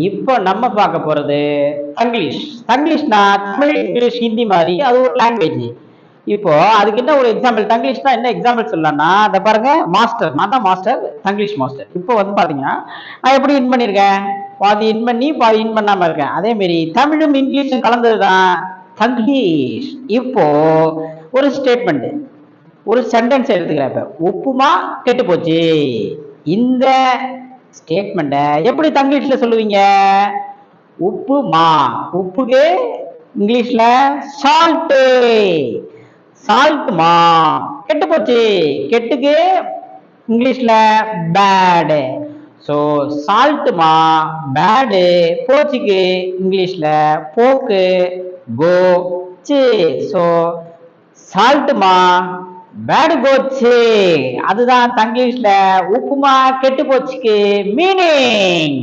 இப்போ நம்ம பார்க்க போறது தங்கிலீஷ். தங்கிலீஷ்னா தமிழ், இங்கிலீஷ், ஹிந்தி மாதிரி அது ஒரு லாங்குவேஜ். இப்போ அதுக்கு என்ன ஒரு எக்ஸாம்பிள், தங்கிலீஷ்னா என்ன எக்ஸாம்பிள் சொல்லலாம்னா, அதை பாருங்க, மாஸ்டர், நான் தான் மாஸ்டர், தங்கிலீஷ் மாஸ்டர். இப்போ வந்து பாத்தீங்கன்னா நான் எப்படி இன் பண்ணியிருக்கேன், பாதி இன் பண்ணி பாதி இன் பண்ணாம இருக்கேன். அதே மாதிரி தமிழும் இங்கிலீஷும் கலந்ததுதான் தங்கிலீஷ். இப்போ ஒரு ஸ்டேட்மெண்ட், ஒரு சென்டென்ஸ் எடுத்துக்கிறேன். இப்ப உப்புமா கெட்டு போச்சு, இந்த ஸ்டேட்மெண்ட்டை எப்படி தங்கிலீஷ்ல சொல்லுவீங்க? உப்புமா, உப்புக்கு இங்கிலீஷ்ல சால்ட்டு, சால்ட்மா. கெட்டு போச்சு, கெட்டுக்கு இங்கிலீஷ்ல பேடு. ஸோ சால்ட்மா பேடு, போச்சுக்கு இங்கிலீஷ்ல போக்கு கோச்சு. ஸோ சால்ட்மா பேடு கோச்சு, அதுதான் தங்கிலீஷ்ல உப்புமா கெட்டு போச்சுக்கு மீனிங்.